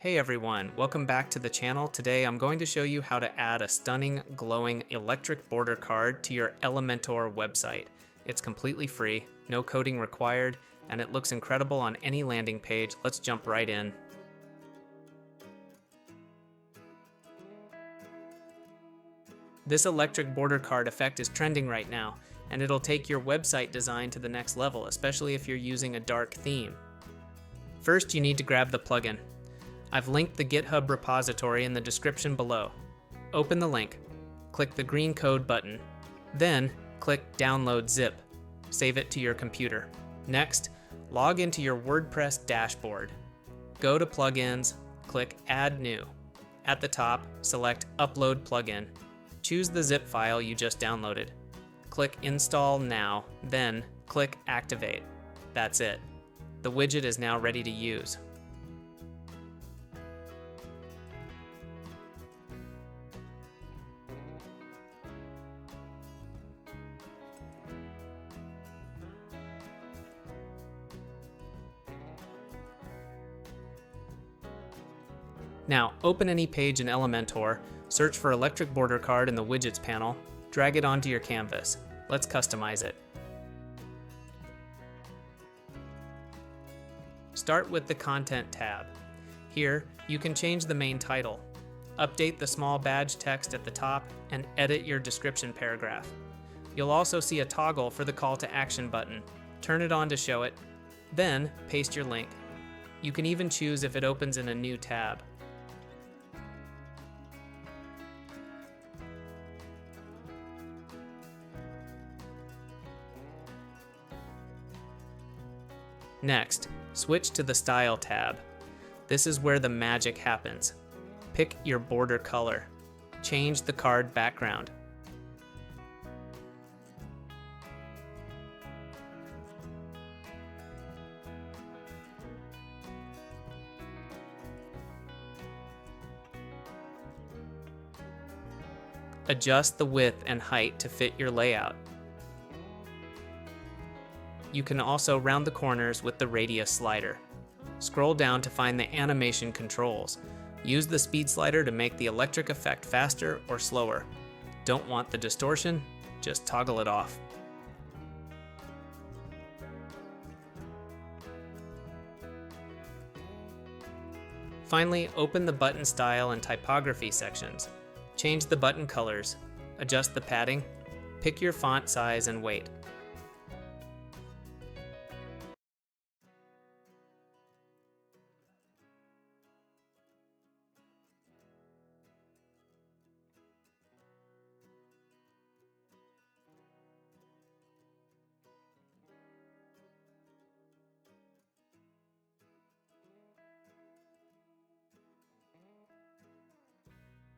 Hey everyone, welcome back to the channel. Today I'm going to show you how to add a stunning, glowing electric border card to your Elementor website. It's completely free, no coding required, and it looks incredible on any landing page. Let's jump right in. This electric border card effect is trending right now, and it'll take your website design to the next level, especially if you're using a dark theme. First, you need to grab the plugin. I've linked the GitHub repository in the description below. Open the link, click the green code button, then click Download Zip. Save it to your computer. Next, log into your WordPress dashboard. Go to Plugins, click Add New. At the top, select Upload Plugin. Choose the zip file you just downloaded. Click Install Now, then click Activate. That's it. The widget is now ready to use. Now, open any page in Elementor, search for Electric Border Card in the Widgets panel, drag it onto your canvas. Let's customize it. Start with the Content tab. Here, you can change the main title, update the small badge text at the top, and edit your description paragraph. You'll also see a toggle for the Call to Action button. Turn it on to show it, then paste your link. You can even choose if it opens in a new tab. Next, switch to the Style tab. This is where the magic happens. Pick your border color. Change the card background. Adjust the width and height to fit your layout. You can also round the corners with the radius slider. Scroll down to find the animation controls. Use the speed slider to make the electric effect faster or slower. Don't want the distortion? Just toggle it off. Finally, open the button style and typography sections. Change the button colors, adjust the padding, pick your font size and weight.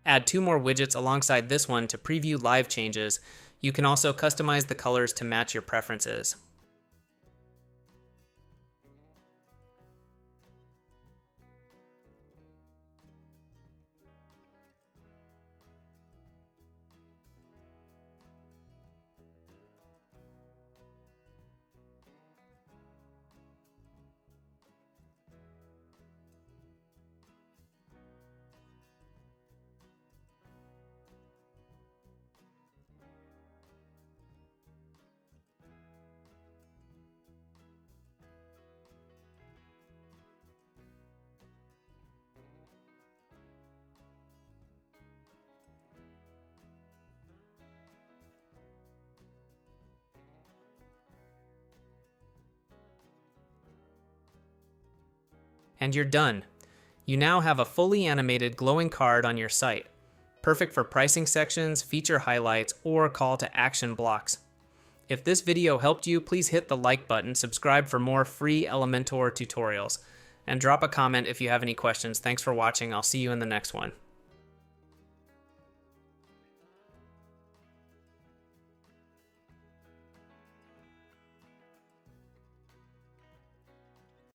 Add 2 more widgets alongside this one to preview live changes. You can also customize the colors to match your preferences. And you're done. You now have a fully animated glowing card on your site, perfect for pricing sections, feature highlights, or call to action blocks. If this video helped you, please hit the like button, subscribe for more free Elementor tutorials, and drop a comment if you have any questions. Thanks for watching. I'll see you in the next one.